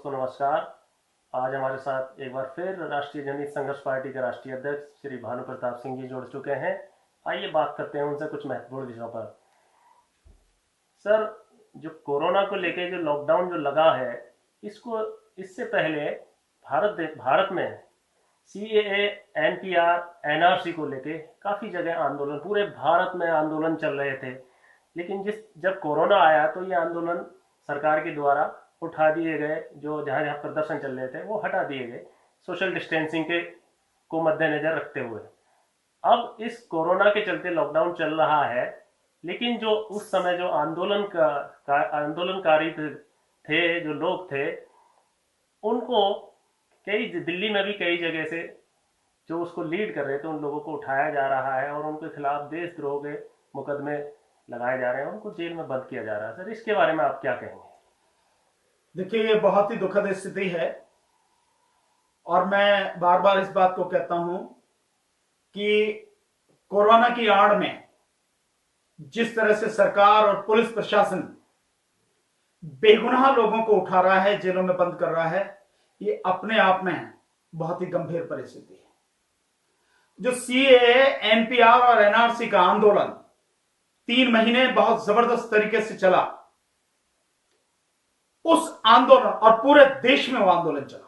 दोस्तों नमस्कार। आज हमारे साथ एक बार फिर राष्ट्रीय जनहित संघर्ष पार्टी के राष्ट्रीय अध्यक्ष श्री भानु प्रताप सिंह जी जुड़ चुके हैं। आइए बात करते हैं उनसे कुछ महत्वपूर्ण विषयों पर। सर, जो कोरोना को लेके जो लॉकडाउन जो लगा है, इसको इससे पहले भारत में CAA, NPR, NRC को लेके काफ़ी जगह आंदोलन, पूरे भारत में आंदोलन चल रहे थे। लेकिन जब कोरोना आया तो ये आंदोलन सरकार के द्वारा उठा दिए गए। जो जहाँ जहाँ प्रदर्शन चल रहे थे वो हटा दिए गए, सोशल डिस्टेंसिंग के को मद्देनजर रखते हुए। अब इस कोरोना के चलते लॉकडाउन चल रहा है, लेकिन जो उस समय जो आंदोलनकारी थे, जो लोग थे, उनको कई दिल्ली में भी कई जगह से जो उसको लीड कर रहे थे उन लोगों को उठाया जा रहा है और उनके खिलाफ देशद्रोह के मुकदमे लगाए जा रहे हैं, उनको जेल में बंद किया जा रहा है। सर, इसके बारे में आप क्या कहेंगे? देखिए, ये बहुत ही दुखद स्थिति है और मैं बार बार इस बात को कहता हूं कि कोरोना की आड़ में जिस तरह से सरकार और पुलिस प्रशासन बेगुनाह लोगों को उठा रहा है, जेलों में बंद कर रहा है, ये अपने आप में बहुत ही गंभीर परिस्थिति है। जो CAA, NPR और NRC का आंदोलन 3 महीने बहुत जबरदस्त तरीके से चला, उस आंदोलन और पूरे देश में वो आंदोलन चला,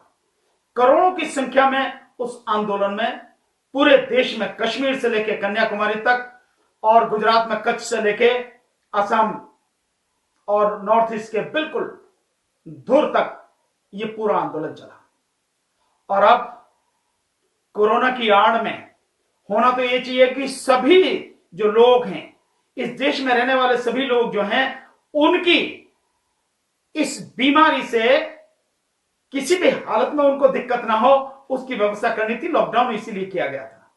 करोड़ों की संख्या में उस आंदोलन में पूरे देश में, कश्मीर से लेकर कन्याकुमारी तक और गुजरात में कच्छ से लेकर असम और नॉर्थ ईस्ट के बिल्कुल दूर तक ये पूरा आंदोलन चला। और अब कोरोना की आड़ में होना तो ये चाहिए कि सभी जो लोग हैं, इस देश में रहने वाले सभी लोग जो हैं, उनकी इस बीमारी से किसी भी हालत में उनको दिक्कत ना हो, उसकी व्यवस्था करनी थी। लॉकडाउन इसीलिए किया गया था।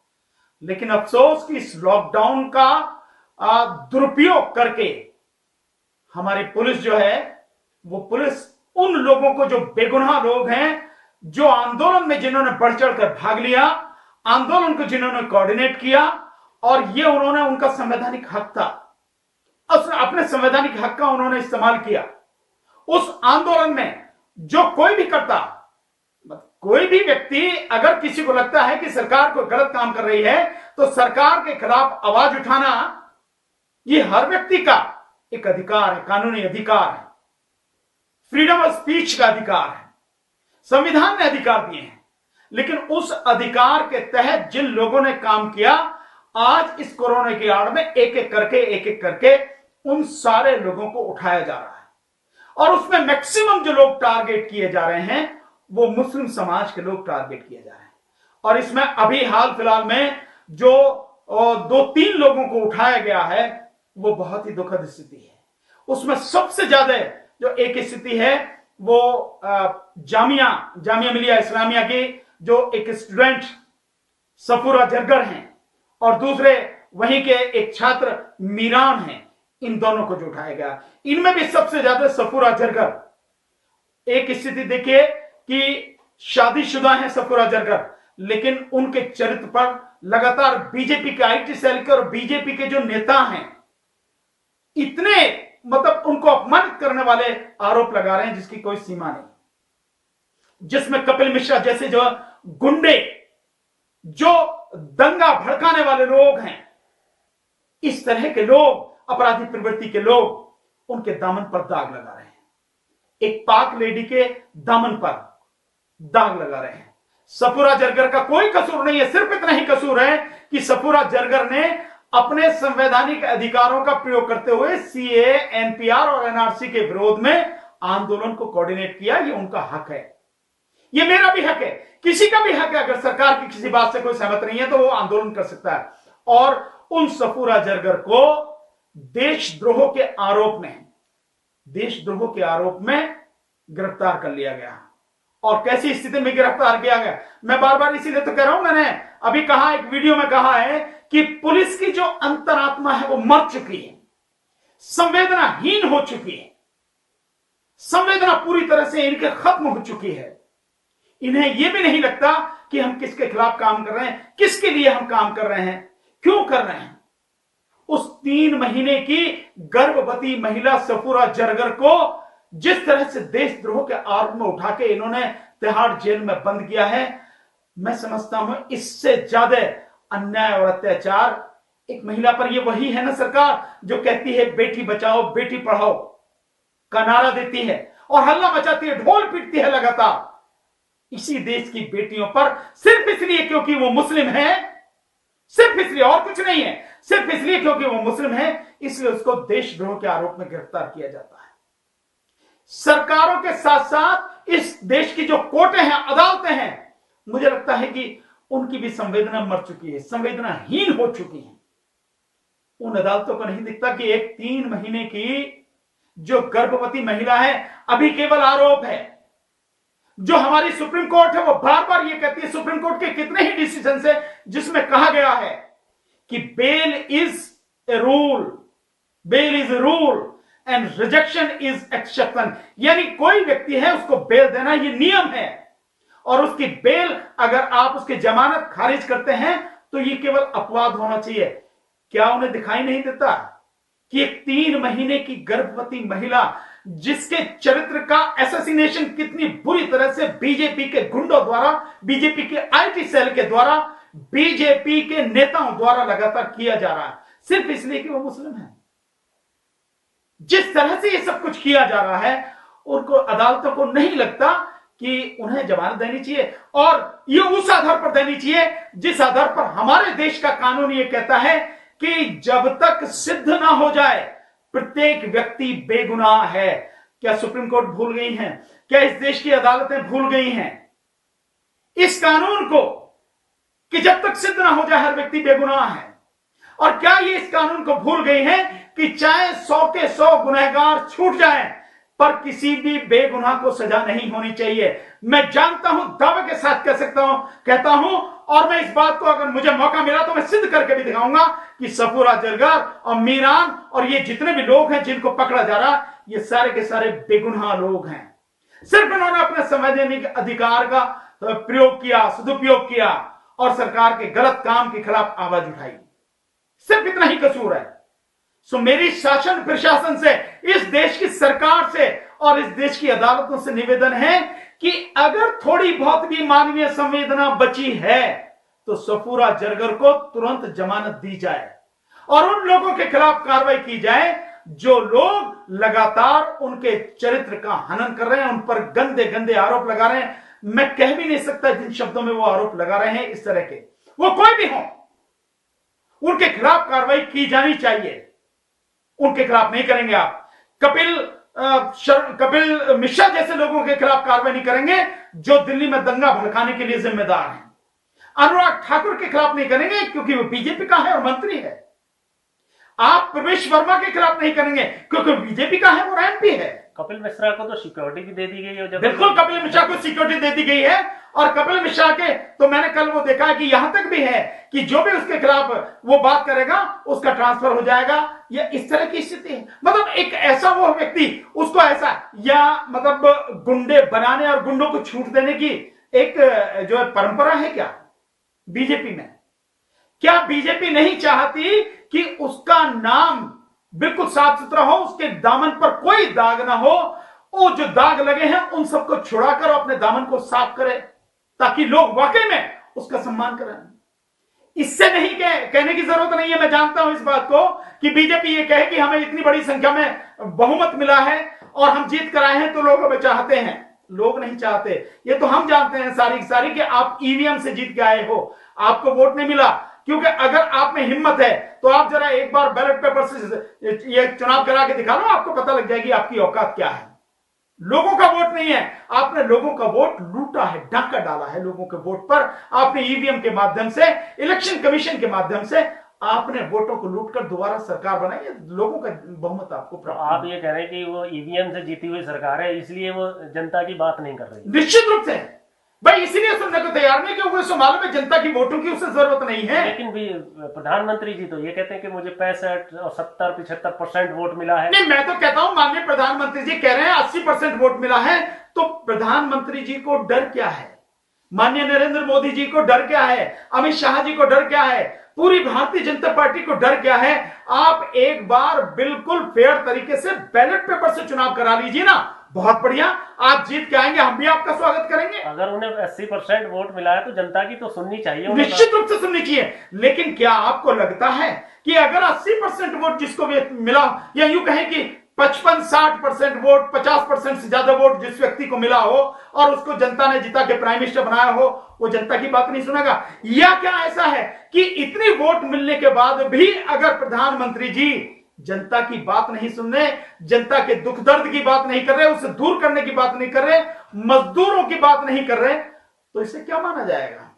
लेकिन अफसोस कि इस लॉकडाउन का दुरुपयोग करके हमारी पुलिस जो है, वो पुलिस उन लोगों को, जो बेगुनाह लोग हैं, जो आंदोलन में जिन्होंने बढ़ चढ़कर भाग लिया, आंदोलन को जिन्होंने कोऑर्डिनेट किया, और ये उन्होंने, उनका संवैधानिक हक था, अपने संवैधानिक हक का उन्होंने इस्तेमाल किया। उस आंदोलन में जो कोई भी करता, कोई भी व्यक्ति, अगर किसी को लगता है कि सरकार कोई गलत काम कर रही है, तो सरकार के खिलाफ आवाज उठाना ये हर व्यक्ति का एक अधिकार है, कानूनी अधिकार है, फ्रीडम ऑफ स्पीच का अधिकार है, संविधान ने अधिकार दिए हैं। लेकिन उस अधिकार के तहत जिन लोगों ने काम किया, आज इस कोरोना की आड़ में एक एक करके उन सारे लोगों को उठाया जा रहा है। और उसमें मैक्सिमम जो लोग टारगेट किए जा रहे हैं, वो मुस्लिम समाज के लोग टारगेट किए जा रहे हैं। और इसमें अभी हाल फिलहाल में जो 2-3 लोगों को उठाया गया है, वो बहुत ही दुखद स्थिति है। उसमें सबसे ज्यादा जो एक स्थिति है, वो जामिया मिलिया इस्लामिया की जो एक स्टूडेंट सफूरा जरगर हैं, और दूसरे वहीं के एक छात्र मीरान हैं, इन दोनों को जो उठाया गया, इनमें भी सबसे ज्यादा सफूरा जरगर। एक स्थिति देखिए कि शादीशुदा हैं सफूरा जरगर, लेकिन उनके चरित्र पर लगातार बीजेपी के IT सेल के और बीजेपी के जो नेता हैं, इतने मतलब उनको अपमानित करने वाले आरोप लगा रहे हैं जिसकी कोई सीमा नहीं। जिसमें कपिल मिश्रा जैसे जो गुंडे, जो दंगा भड़काने वाले लोग हैं, इस तरह के लोग, अपराधी प्रवृत्ति के लोग, उनके दामन पर दाग लगा रहे हैं। एक पाक लेडी के दामन पर दाग लगा रहे हैं। सफूरा जरगर का कोई कसूर नहीं है, सिर्फ इतना ही कसूर है कि सफूरा जरगर ने अपने संवैधानिक अधिकारों का प्रयोग करते हुए CAA, NPR और NRC के विरोध में आंदोलन को कोऑर्डिनेट किया। ये उनका हक है, ये मेरा भी हक है, किसी का भी हक है। अगर सरकार की किसी बात से कोई सहमत नहीं है तो वो आंदोलन कर सकता है। और उन सफूरा जरगर को देशद्रोह के आरोप में गिरफ्तार कर लिया गया। और कैसी स्थिति में गिरफ्तार किया गया, मैं बार बार इसीलिए तो कह रहा हूं, मैंने अभी कहा, एक वीडियो में कहा है कि पुलिस की जो अंतरात्मा है वो मर चुकी है, संवेदनाहीन हो चुकी है, संवेदना पूरी तरह से इनके खत्म हो चुकी है। इन्हें यह भी नहीं लगता कि हम किसके खिलाफ काम कर रहे हैं, किसके लिए हम काम कर रहे हैं, क्यों कर रहे हैं। उस 3 महीने की गर्भवती महिला सफूरा जरगर को जिस तरह से देशद्रोह के आरोप में उठा के इन्होंने तिहाड़ जेल में बंद किया है, मैं समझता हूं इससे ज्यादा अन्याय और अत्याचार एक महिला पर। ये वही है ना सरकार जो कहती है बेटी बचाओ बेटी पढ़ाओ का नारा देती है और हल्ला मचाती है, ढोल पीटती है लगातार इसी देश की बेटियों पर, सिर्फ इसलिए क्योंकि वो मुस्लिम है, सिर्फ इसलिए, और कुछ नहीं है, सिर्फ इसलिए क्योंकि वो मुस्लिम है, इसलिए उसको देशद्रोह के आरोप में गिरफ्तार किया जाता है। सरकारों के साथ साथ इस देश की जो कोर्टें हैं, अदालतें हैं, मुझे लगता है कि उनकी भी संवेदना मर चुकी है, संवेदनाहीन हो चुकी है। उन अदालतों को नहीं दिखता कि एक 3 महीने की जो गर्भवती महिला है, अभी केवल आरोप है। जो हमारी सुप्रीम कोर्ट है वो बार बार ये कहती है, सुप्रीम कोर्ट के कितने ही डिसीजन है जिसमें कहा गया है कि bail is a rule, bail is a rule and rejection is exception. यानी कोई व्यक्ति है उसको बेल देना ये नियम है, और उसकी बेल अगर आप उसकी जमानत खारिज करते हैं तो ये केवल अपवाद होना चाहिए। क्या उन्हें दिखाई नहीं देता कि एक 3 महीने की गर्भवती महिला जिसके चरित्र का असैसिनेशन कितनी बुरी तरह से बीजेपी के गुंडों द्वारा, बीजेपी के आईटी सेल के द्वारा, बीजेपी के नेताओं द्वारा लगातार किया जा रहा है, सिर्फ इसलिए कि वो मुस्लिम है। जिस तरह से ये सब कुछ किया जा रहा है, उनको अदालतों को नहीं लगता कि उन्हें जमानत देनी चाहिए, और ये उस आधार पर देनी चाहिए जिस आधार पर हमारे देश का कानून ये कहता है कि जब तक सिद्ध ना हो जाए प्रत्येक व्यक्ति बेगुनाह है। क्या सुप्रीम कोर्ट भूल गई है? क्या इस देश की अदालतें भूल गई हैं इस कानून को कि जब तक सिद्ध ना हो जाए हर व्यक्ति बेगुनाह है? और क्या ये इस कानून को भूल गई हैं कि चाहे 100 के 100 गुनहगार छूट जाएं पर किसी भी बेगुनाह को सजा नहीं होनी चाहिए? मैं जानता हूं, दावे के साथ कह सकता हूं, कहता हूं, और मैं इस बात को अगर मुझे मौका मिला तो मैं सिद्ध करके भी दिखाऊंगा कि सफूरा जरगर और मीरान और ये जितने भी लोग हैं जिनको पकड़ा जा रहा, ये सारे के सारे बेगुनाह लोग हैं। सिर्फ इन्होंने अपने संवैधानिक अधिकार का प्रयोग किया, सदुपयोग किया और सरकार के गलत काम के खिलाफ आवाज उठाई, सिर्फ इतना ही कसूर है। सो मेरी शासन प्रशासन से, इस देश की सरकार से और इस देश की अदालतों से निवेदन है कि अगर थोड़ी बहुत भी मानवीय संवेदना बची है तो सफूरा जरगर को तुरंत जमानत दी जाए और उन लोगों के खिलाफ कार्रवाई की जाए जो लोग लगातार उनके चरित्र का हनन कर रहे हैं, उन पर गंदे गंदे आरोप लगा रहे हैं। मैं कह भी नहीं सकता जिन शब्दों में वो आरोप लगा रहे हैं, इस तरह के, वो कोई भी हो, उनके खिलाफ कार्रवाई की जानी चाहिए। उनके खिलाफ नहीं करेंगे आप, कपिल मिश्रा जैसे लोगों के खिलाफ कार्रवाई नहीं करेंगे जो दिल्ली में दंगा भड़काने के लिए जिम्मेदार हैं। अनुराग ठाकुर के खिलाफ नहीं करेंगे क्योंकि वो बीजेपी का है और मंत्री है। आप प्रवेश वर्मा के खिलाफ नहीं करेंगे क्योंकि बीजेपी का है और एमपी है। कपिल मिश्रा को तो सिक्योरिटी भी दे दी गई है। बिल्कुल, कपिल मिश्रा को सिक्योरिटी दे दी गई है, और कपिल मिश्रा के तो मैंने कल वो देखा है कि यहां तक भी है कि जो भी उसके खिलाफ वो बात करेगा उसका ट्रांसफर हो जाएगा, या इस तरह की स्थिति है। मतलब एक ऐसा वो व्यक्ति, उसको ऐसा, या मतलब गुंडे बनाने और गुंडों को छूट देने की एक जो है परंपरा है क्या बीजेपी में? क्या बीजेपी नहीं चाहती कि उसका नाम बिल्कुल साफ सुथरा हो, उसके दामन पर कोई दाग ना हो? वो जो दाग लगे हैं उन सबको छुड़ाकर अपने दामन को साफ करे ताकि लोग वाकई में उसका सम्मान करें। इससे नहीं कहने की जरूरत नहीं है। मैं जानता हूं इस बात को कि बीजेपी ये कहे कि हमें इतनी बड़ी संख्या में बहुमत मिला है और हम जीत कर आए हैं तो लोग हमें चाहते हैं। लोग नहीं चाहते, ये तो हम जानते हैं सारी कि आप ईवीएम से जीत के आए हो, आपको वोट नहीं मिला। क्योंकि अगर आप में हिम्मत है तो आप जरा एक बार बैलेट पेपर से ये चुनाव करा के दिखा लो, आपको पता लग जाएगी आपकी औकात क्या है। लोगों का वोट नहीं है, आपने लोगों का वोट लूटा है, डाका डाला है लोगों के वोट पर। आपने ईवीएम के माध्यम से, इलेक्शन कमीशन के माध्यम से आपने वोटों को लूटकर दोबारा सरकार बनाई है, लोगों का बहुमत आपको प्राप्त। आप ये कह रहे हैं कि वो ईवीएम से जीती हुई सरकार है इसलिए वो जनता की बात नहीं कर रही? निश्चित रूप से भाई, इसीलिए सुनने को तैयार नहीं क्योंकि उसको मालूम है जनता की वोटों की उसे जरूरत नहीं है। लेकिन भी प्रधानमंत्री जी तो ये कहते हैं कि मुझे 65 और 70-75% वोट मिला है। नहीं, मैं तो कहता हूं माननीय प्रधानमंत्री जी कह रहे हैं 80% वोट मिला है, तो प्रधानमंत्री जी को डर क्या है? माननीय नरेंद्र मोदी जी को डर क्या है? अमित शाह जी को डर क्या है? पूरी भारतीय जनता पार्टी को डर क्या है? आप एक बार बिल्कुल फेयर तरीके से बैलेट पेपर से चुनाव करा लीजिए ना, बहुत बढ़िया, आप जीत के आएंगे, हम भी आपका स्वागत करेंगे। अगर उन्हें 80% वोट मिला है तो जनता की तो सुननी चाहिए उन्हें। निश्चित रूप से सुननी चाहिए, लेकिन क्या आपको लगता है कि अगर 80% वोट जिसको भी मिला, या यूं कहें कि 55-60% वोट, 50% से ज्यादा वोट जिस व्यक्ति को मिला हो और उसको जनता ने जिता के प्राइम मिनिस्टर बनाया हो, वो जनता की बात नहीं सुनेगा? या क्या ऐसा है कि इतनी वोट मिलने के बाद भी अगर प्रधानमंत्री जी जनता की बात नहीं सुन रहे, जनता के दुख दर्द की बात नहीं कर रहे, उसे दूर करने की बात नहीं कर रहे, मजदूरों की बात नहीं कर रहे, तो इसे क्या माना जाएगा?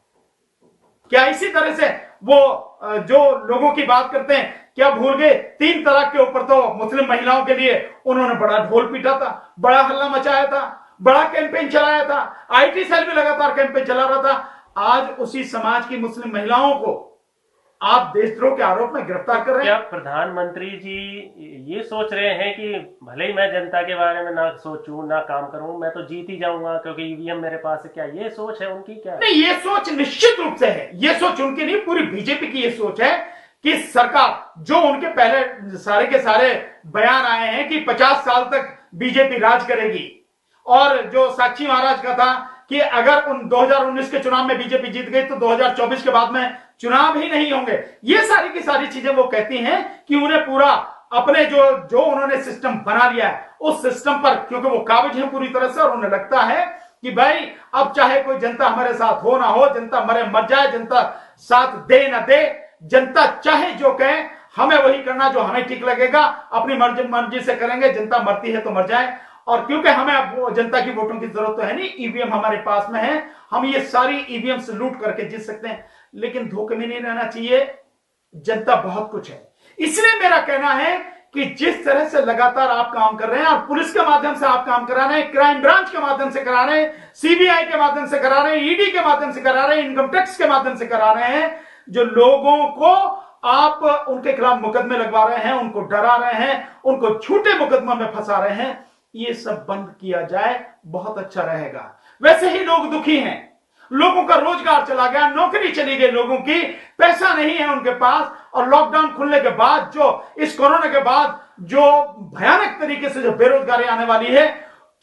क्या इसी तरह से वो जो लोगों की बात करते हैं, क्या भूल गए 3 तलाक के ऊपर तो मुस्लिम महिलाओं के लिए उन्होंने बड़ा ढोल पीटा था, बड़ा हल्ला मचाया था, बड़ा कैंपेन चलाया था, आईटी सेल भी लगातार कैंपेन चला रहा था। आज उसी समाज की मुस्लिम महिलाओं को आप देशद्रोह के आरोप में गिरफ्तार कर रहे क्या हैं। प्रधानमंत्री जी ये सोच रहे हैं कि भले ही मैं जनता के बारे में ना सोचूं ना काम करूं, मैं तो जीत ही जाऊंगा क्योंकि ईवीएम मेरे पास है? क्या ये सोच है उनकी? क्या नहीं, ये सोच निश्चित रूप से है, ये सोच उनकी नहीं, पूरी बीजेपी की ये सोच है कि सरकार जो उनके पहले सारे के सारे बयान आए हैं कि 50 साल तक बीजेपी राज करेगी, और जो साक्षी महाराज का था कि अगर उन 2019 के चुनाव में बीजेपी जीत गई तो 2024 के बाद में चुनाव ही नहीं होंगे। ये सारी की सारी चीजें वो कहती हैं कि उन्हें पूरा अपने जो जो उन्होंने सिस्टम बना लिया है उस सिस्टम पर, क्योंकि वो काबिज हैं पूरी तरह से, और उन्हें लगता है कि भाई अब चाहे कोई जनता हमारे साथ हो ना हो, जनता मरे मर जाए, जनता साथ दे ना दे, जनता चाहे जो कहे, हमें वही करना जो हमें ठीक लगेगा, अपनी मर्जी से करेंगे, जनता मरती है तो मर जाए। और क्योंकि हमें अब जनता की वोटों की जरूरत तो है नहीं, ईवीएम हमारे पास में है, हम ये सारी ईवीएम से लूट करके जीत सकते हैं। लेकिन धोखे में नहीं रहना चाहिए, जनता बहुत कुछ है। इसलिए मेरा कहना है कि जिस तरह से लगातार आप काम कर रहे हैं, और पुलिस के माध्यम से आप काम करा रहे हैं, क्राइम ब्रांच के माध्यम से करा रहे हैं, सीबीआई के माध्यम से करा रहे हैं, ईडी के माध्यम से करा रहे हैं, इनकम टैक्स के माध्यम से करा रहे हैं, जो लोगों को आप उनके खिलाफ मुकदमे लगवा रहे हैं, उनको डरा रहे हैं, उनको झूठे मुकदमों में फंसा रहे हैं, ये सब बंद किया जाए, बहुत अच्छा रहेगा। वैसे ही लोग दुखी हैं, लोगों का रोजगार चला गया, नौकरी चली गई लोगों की, पैसा नहीं है उनके पास, और लॉकडाउन खुलने के बाद, जो इस कोरोना के बाद जो भयानक तरीके से जो बेरोजगारी आने वाली है,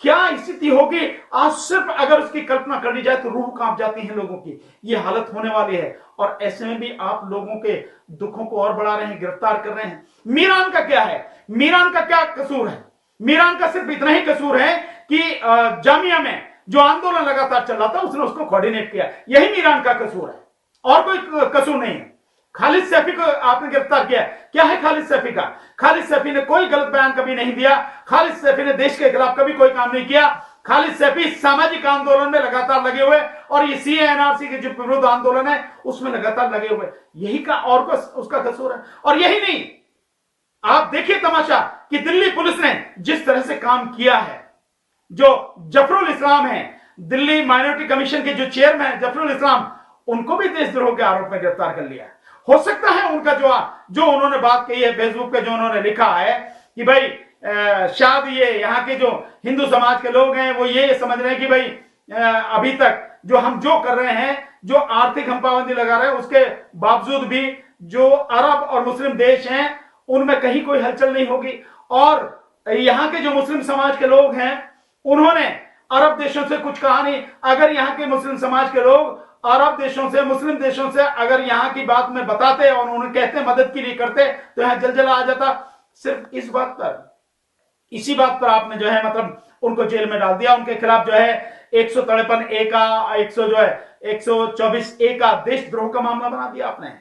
क्या स्थिति होगी आज, सिर्फ अगर उसकी कल्पना कर ली जाए तो रूह कांप जाती है लोगों की। ये हालत होने वाली है, और ऐसे में भी आप लोगों के दुखों को और बढ़ा रहे हैं, गिरफ्तार कर रहे हैं। मीरान का क्या है? मीरान का क्या कसूर है? मीरान का सिर्फ इतना ही कसूर है कि जामिया में जो आंदोलन लगातार चल रहा था उसने उसको कोऑर्डिनेट किया, यही मीरान का कसूर है, और कोई कसूर नहीं है। खालिद सैफी को आपने गिरफ्तार किया, क्या है खालिद सैफी का? खालिद सैफी ने कोई गलत बयान कभी नहीं दिया, खालिद सैफी ने देश के खिलाफ कभी कोई काम नहीं किया, खालिद सैफी सामाजिक आंदोलन में लगातार लगे हुए, और ये सीए एनआरसी के जो विरोध आंदोलन है उसमें लगातार लगे हुए, यही का और उसका कसूर है। और यही नहीं, आप देखिए तमाशा कि दिल्ली पुलिस ने जिस तरह से काम किया है, जो जफरुल इस्लाम है, दिल्ली माइनॉरिटी कमीशन के जो चेयरमैन है जफरुल इस्लाम, उनको भी देशद्रोह के आरोप में गिरफ्तार कर लिया। हो सकता है उनका जो उन्होंने बात कही है फेसबुक पे, जो उन्होंने लिखा है कि भाई शायद ये यहाँ के जो हिंदू समाज के लोग हैं वो ये समझ रहे हैं कि भाई अभी तक जो हम जो कर रहे हैं, जो आर्थिक हम पाबंदी लगा रहे हैं, उसके बावजूद भी जो अरब और मुस्लिम देश हैं उनमें कहीं कोई हलचल नहीं होगी, और यहाँ के जो मुस्लिम समाज के लोग हैं उन्होंने अरब देशों से कुछ कहा नहीं। अगर यहाँ के मुस्लिम समाज के लोग अरब देशों से, मुस्लिम देशों से अगर यहाँ की बात में बताते और उन्हें कहते मदद के लिए करते तो यहाँ जलजला आ जाता। सिर्फ इस बात पर, इसी बात पर आपने जो है मतलब उनको जेल में डाल दिया। उनके खिलाफ जो है 153A का 124A का देशद्रोह का मामला बना दिया आपने।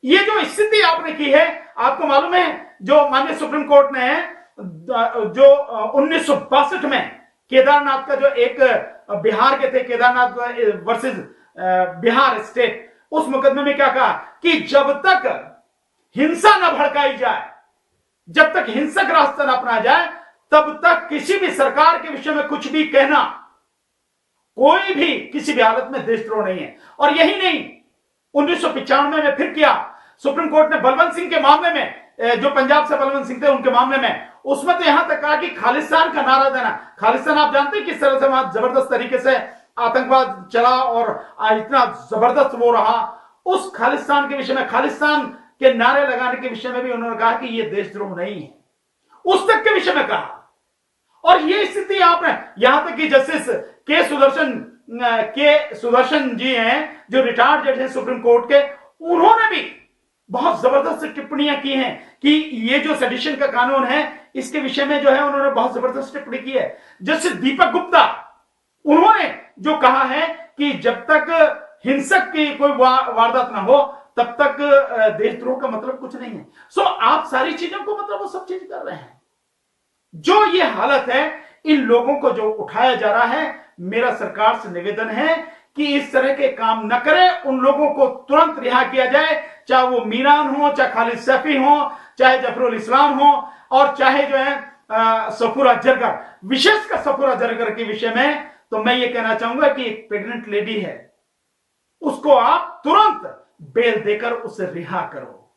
ये जो स्थिति आपने की है, आपको मालूम है जो माननीय सुप्रीम कोर्ट ने जो 1962 में केदारनाथ का जो एक बिहार के थे, केदारनाथ वर्सेस बिहार स्टेट, उस मुकदमे में क्या कहा कि जब तक हिंसा न भड़काई जाए, जब तक हिंसक रास्ता न अपनाया जाए, तब तक किसी भी सरकार के विषय में कुछ भी कहना कोई भी किसी भी हालत में देशद्रोह नहीं है। और यही नहीं, 1995 में फिर किया सुप्रीम कोर्ट ने बलवंत सिंह के मामले में, जो पंजाब से बलवंत सिंह थे उनके मामले में, उसमें तो यहां तक कहा कि खालिस्तान का नारा देना। खालिस्तान आप जानते हैं किस तरह से वहां जबरदस्त तरीके से आतंकवाद चला और इतना जबरदस्त वो रहा। उस खालिस्तान के विषय में, खालिस्तान के नारे लगाने के विषय में भी उन्होंने कहा कि यह देशद्रोह नहीं है, उस तक के विषय में कहा। और ये स्थिति आप है, यहां तक कि जस्टिस के सुदर्शन जी हैं जो रिटायर्ड जज हैं सुप्रीम कोर्ट के, उन्होंने भी बहुत जबरदस्त टिप्पणियां की हैं कि ये जो सेडिशन का कानून है इसके विषय में जो है उन्होंने बहुत जबरदस्त टिप्पणी की है। जस्टिस दीपक गुप्ता, उन्होंने जो कहा है कि जब तक हिंसक की कोई वारदात ना हो तब तक देशद्रोह का मतलब कुछ नहीं है। सो आप सारी चीजों को मतलब वो सब चीज कर रहे हैं। जो ये हालत है, इन लोगों को जो उठाया जा रहा है, मेरा सरकार से निवेदन है कि इस तरह के काम न करें, उन लोगों को तुरंत रिहा किया जाए, चाहे वो मीरान हो, चाहे खालिद सैफी हो, चाहे जफरुल इस्लाम हो, और चाहे जो है सफूरा जरगर, विशेषकर सफूरा जरगर के विषय में तो मैं ये कहना चाहूंगा कि एक प्रेग्नेंट लेडी है, उसको आप तुरंत बेल देकर उसे रिहा करो,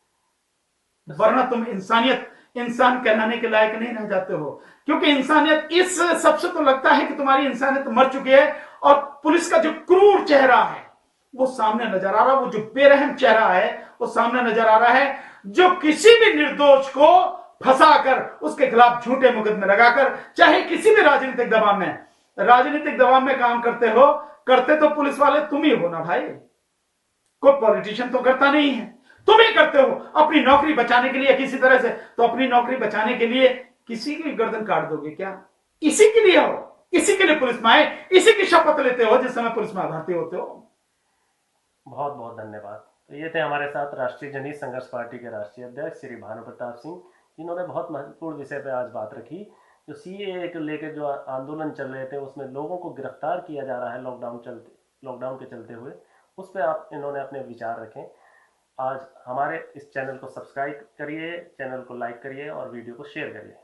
वरना तुम इंसान कहलाने के लायक नहीं रह जाते हो। क्योंकि इंसानियत, इस सबसे तो लगता है कि तुम्हारी इंसानियत मर चुकी है, और पुलिस का जो क्रूर चेहरा है वो सामने नजर आ रहा है, वो जो बेरहम चेहरा है वो सामने नजर आ रहा है, जो किसी भी निर्दोष को फंसाकर उसके खिलाफ झूठे मुकदमे लगाकर, चाहे किसी भी राजनीतिक दबाव में काम करते तो पुलिस वाले तुम ही हो ना भाई, कोई पॉलिटिशियन तो करता नहीं है, तुम ही करते हो अपनी नौकरी बचाने के लिए किसी तरह से। तो अपनी नौकरी बचाने के लिए किसी की गर्दन काट दोगे क्या? इसी के लिए हो, इसी के लिए पुलिस में आए, इसी की शपथ लेते हो जिस समय पुलिस में भर्ती होते हो। बहुत बहुत धन्यवाद। तो ये थे हमारे साथ राष्ट्रीय जनहित संघर्ष पार्टी के राष्ट्रीय अध्यक्ष श्री भानु प्रताप सिंह, जिन्होंने बहुत महत्वपूर्ण विषय पर आज बात रखी। जो सीएए को लेकर जो आंदोलन चल रहे थे उसमें लोगों को गिरफ्तार किया जा रहा है लॉकडाउन के चलते हुए, उस पर आप इन्होंने अपने विचार रखें। आज हमारे इस चैनल को सब्सक्राइब करिए, चैनल को लाइक करिए और वीडियो को शेयर करिए।